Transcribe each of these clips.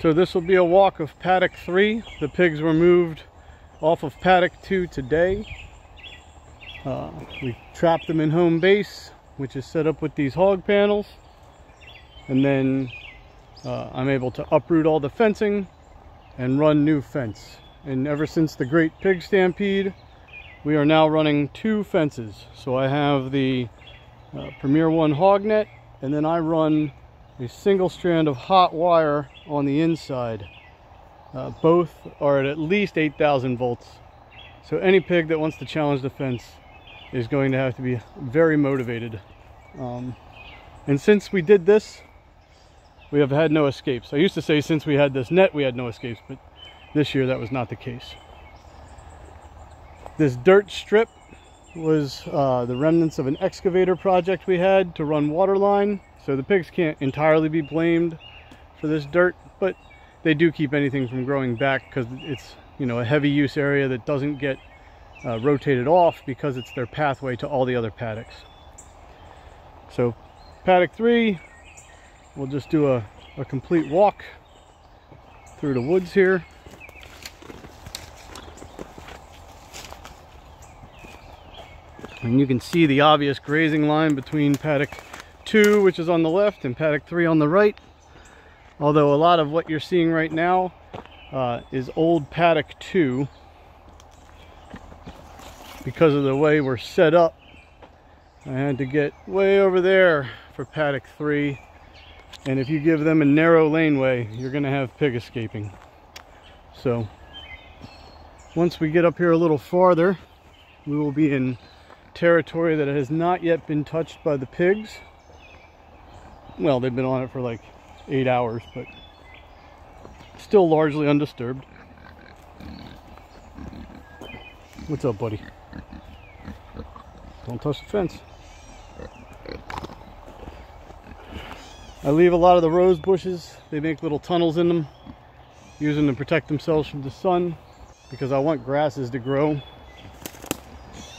So this will be a walk of paddock 3. The pigs were moved off of paddock 2 today. We trapped them in home base, which is set up with these hog panels. And then I'm able to uproot all the fencing and run new fence. And ever since the Great Pig Stampede, we are now running 2 fences. So I have the Premier One hog net, and then I run a single strand of hot wire on the inside. Both are at least 8,000 volts. So any pig that wants to challenge the fence is going to have to be very motivated. And since we did this, we have had no escapes. I used to say since we had this net, we had no escapes, but this year that was not the case. This dirt strip was the remnants of an excavator project we had to run water line. So the pigs can't entirely be blamed for this dirt, but they do keep anything from growing back because it's, you know, a heavy use area that doesn't get rotated off because it's their pathway to all the other paddocks. So paddock 3, we'll just do a complete walk through the woods here. And you can see the obvious grazing line between paddock 2, which is on the left, and paddock 3 on the right. Although a lot of what you're seeing right now is old paddock 2. Because of the way we're set up, I had to get way over there for paddock 3. And if you give them a narrow laneway, you're going to have pig escaping. So once we get up here a little farther, we will be in territory that has not yet been touched by the pigs. Well, they've been on it for like 8 hours, but still largely undisturbed. What's up, buddy? Don't touch the fence. I leave a lot of the rose bushes. They make little tunnels in them, use them to protect themselves from the sun, because I want grasses to grow.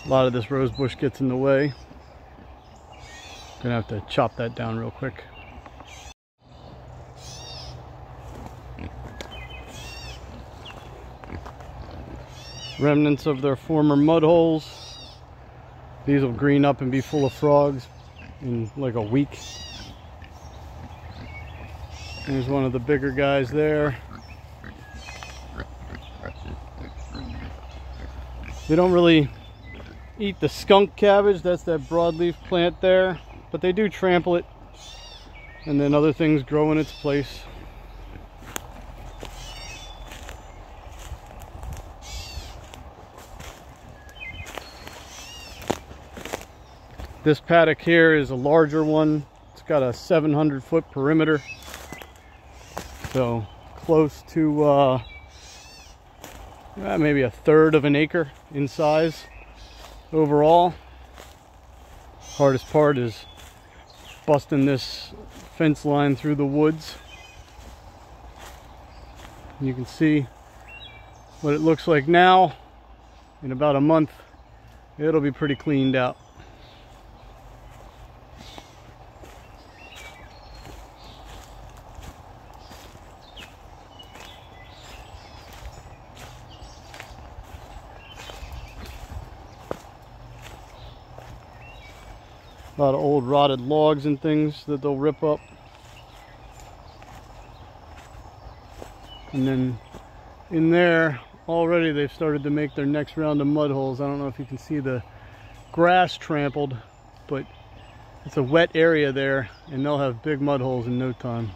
A lot of this rose bush gets in the way. Gonna have to chop that down real quick. Remnants of their former mud holes. These will green up and be full of frogs in like a week. There's one of the bigger guys there. They don't really eat the skunk cabbage, that's that broadleaf plant there, but they do trample it, and then other things grow in its place. This paddock here is a larger one. It's got a 700-foot perimeter, so close to maybe a third of an acre in size. Overall, hardest part is busting this fence line through the woods. You can see what it looks like now. In about a month, it'll be pretty cleaned out. A lot of old rotted logs and things that they'll rip up. And then in there, already they've started to make their next round of mud holes. I don't know if you can see the grass trampled, but it's a wet area there, and they'll have big mud holes in no time.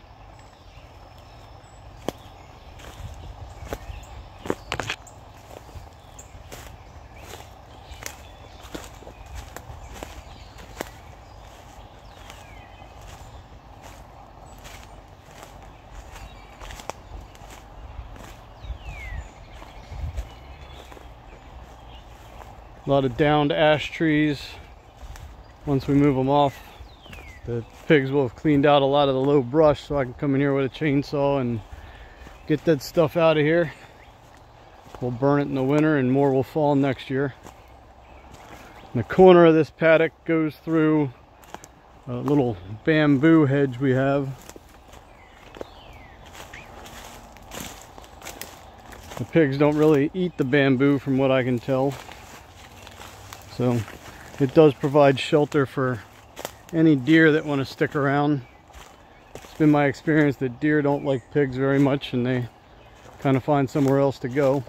A lot of downed ash trees. Once we move them off, the pigs will have cleaned out a lot of the low brush, so I can come in here with a chainsaw and get that stuff out of here. We'll burn it in the winter and more will fall next year. And the corner of this paddock goes through a little bamboo hedge we have. The pigs don't really eat the bamboo from what I can tell. So it does provide shelter for any deer that want to stick around. It's been my experience that deer don't like pigs very much and they kind of find somewhere else to go.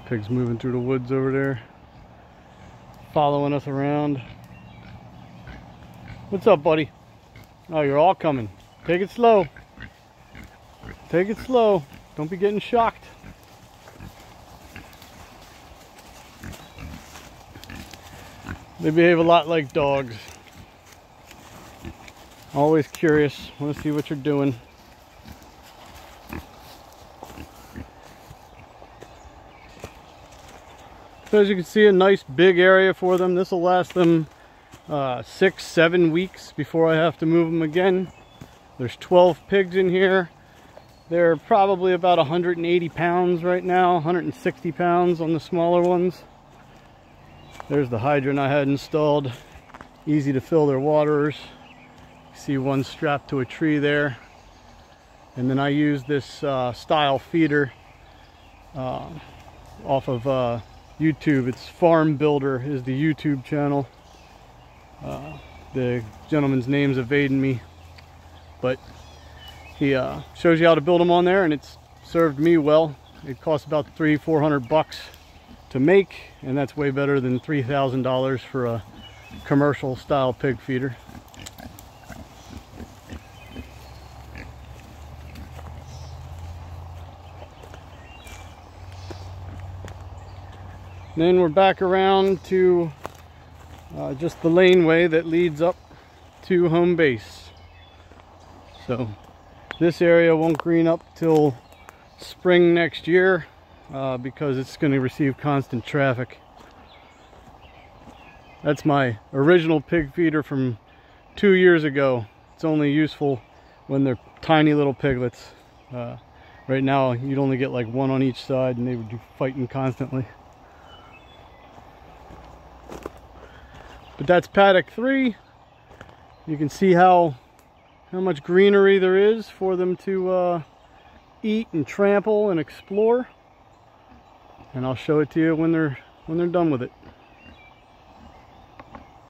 Pigs moving through the woods over there, following us around. What's up, buddy? Oh, you're all coming. Take it slow. Take it slow. Don't be getting shocked. They behave a lot like dogs. Always curious. Want to see what you're doing. So as you can see, a nice big area for them. This will last them 6-7 weeks before I have to move them again. There's 12 pigs in here. They're probably about 180 pounds right now, 160 pounds on the smaller ones. There's the hydrant I had installed. Easy to fill their waters. You see one strapped to a tree there. And then I use this style feeder off of YouTube. It's Farm Builder is the YouTube channel. The gentleman's name's evading me, but he shows you how to build them on there, and it's served me well. It costs about $300-400 bucks to make, and that's way better than $3,000 for a commercial style pig feeder. Then we're back around to just the laneway that leads up to home base. So this area won't green up till spring next year because it's going to receive constant traffic. That's my original pig feeder from 2 years ago. It's only useful when they're tiny little piglets. Right now you'd only get like one on each side and they would be fighting constantly. But that's paddock 3. You can see how much greenery there is for them to eat and trample and explore. And I'll show it to you when they're done with it.